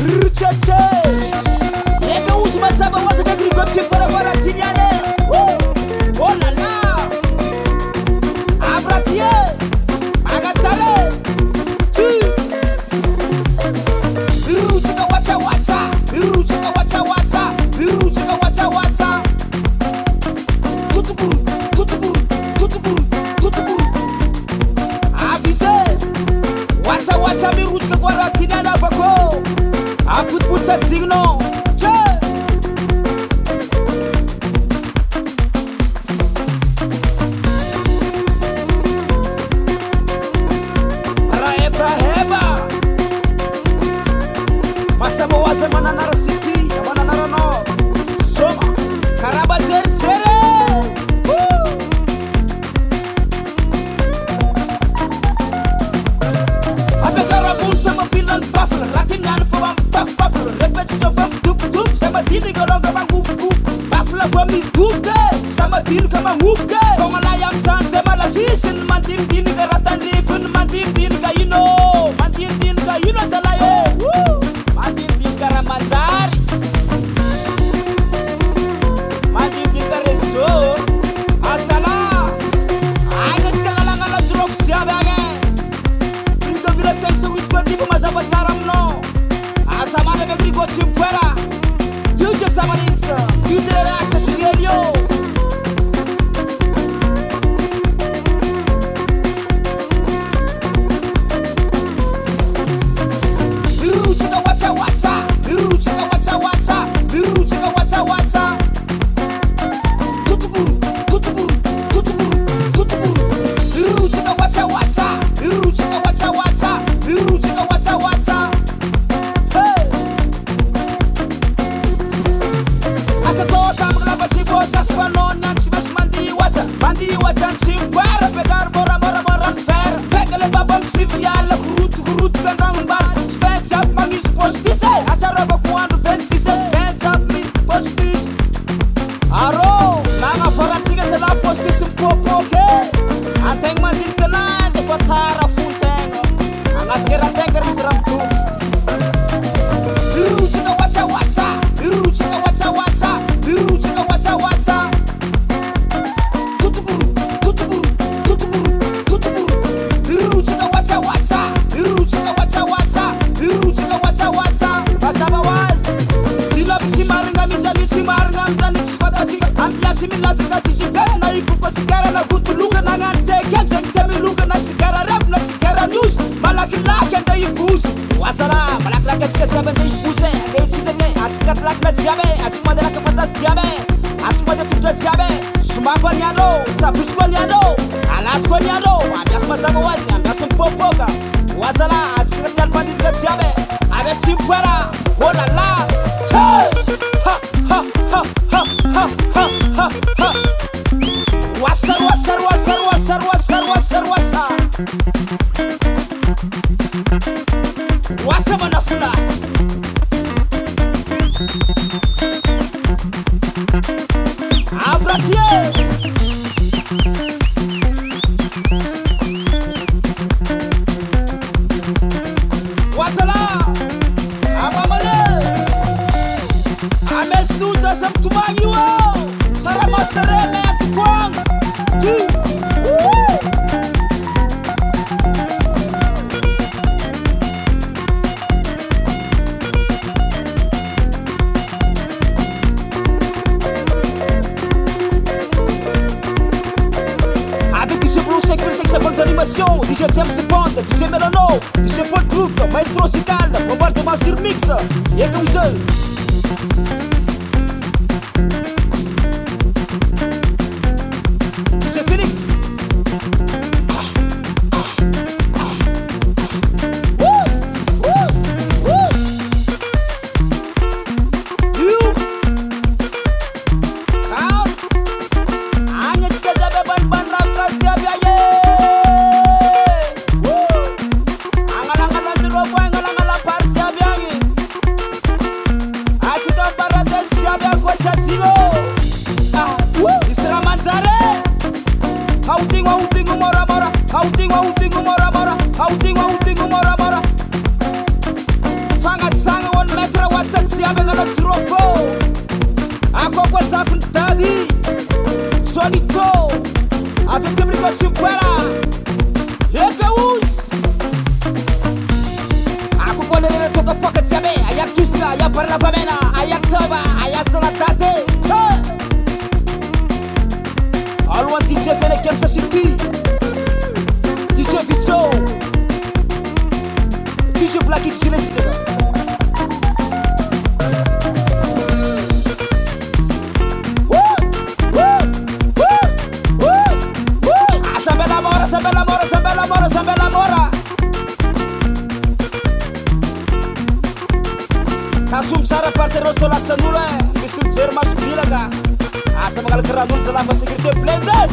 Ruchache Eka usu masaba waza kakri gotsi para para tinyane Oh la la Abratie Agatale Ruchika wacha wacha Ruchika wacha wacha Ruchika wacha wacha Kutukuru Kutukuru Kutukuru Kutukuru Avise Wacha wacha mi ruchika kwa ratina na bako Akut puta digno Che Para Ebra Heba Masabo wase mananara city Mananara no Soma Karaba zere Abekara bunta mabilan buffalo Ratinan for one buff buffalo Repetition bam dup dup Sama dini golong kama nguf nguf Buffalo for me dup de Sama dini kama nguf ke Konga layam sante mala sisin Mantin dini karatan rifun Mantin dini ka you know Mantin dini ka you know talaye Mantin dini karamanzari Mantin dini kareso Asala Ayo jika ngalang-ngalang jurok siapa yang Brigo vira sexo with kwa tipo mazaba charam no Asamane be brigo chimpera Future samanisa Future relaxa tigelio Ruchika wacha wacha Ruchika wacha wacha Ruchika wacha wacha Kutukuru Kutukuru Kutukuru Kutukuru Ruchika wacha wacha Ruchika wacha wacha Ruchika wacha wacha Hey Asa tota mglava chibo saswa no nyan chimesh mandi wacha chimbara pegar mora mora mora fer pegale babam sivyala kurut kandang bar spend up mangis postise achara bakuanu bentise spend up mi postis aro nanga foransiga sela postis popoke ateng mandin kana de fatara funtengo angat kera tenger misram tu Ruchika wacha wacha Ruchika wacha wacha Ruchika wacha wacha Kutukuru Kutukuru Kutukuru Kutukuru Ruchika wacha wacha Ruchika wacha wacha Ruchika wacha wacha Basaba waz Dila bichimaringa mitani chimaringa mitani chifada chinga Ampia simila chinga chishibera na ifu kwa sigara na gutuluka na ngante Kenjeng temi luka na sigara rap na sigara news Malaki lake nda ibusu Wasala malaki lake sika siabe nda ibuse Age chizeke Asikat lake na jiabe Asimade lake pasas jiabe Asimade tuta jiabe Sumakwa nyado Sabushkwa nyado Alatkwa nyado Ambias masama wazi Ambias mpopoka Wasala Asikat nyalpandi sika jiabe Abe chimpwera Oh la la Che Ha ha ha ha ha ha ha ha Wasar wasar wasar wasar wasar wasar wasar Wasa manafuna Abratie Wasala Amamale Ames nuza samtumangi wo Sara mastere me atukwang DJ James Bond, DJ Melano, DJ Paul Groove, Maestro Sical, bombardement sur mix, y'a comme ça. DJ Phoenix. Fangat sange won siaby agnaty rofô akoko safiny dady Solito avy aty amin'ny Kotsimboera eka ozy akoko lerena tokapoka jiaby aya tosika aya barinabamena aya tova aya salatade alohan'ny DJ Feneky amsa city DJ Vicho DJ Black X Genesika Sambela mora Kasum sara parteiro sola sanula Misul jermas bilaga Asa magal keranul selama security blended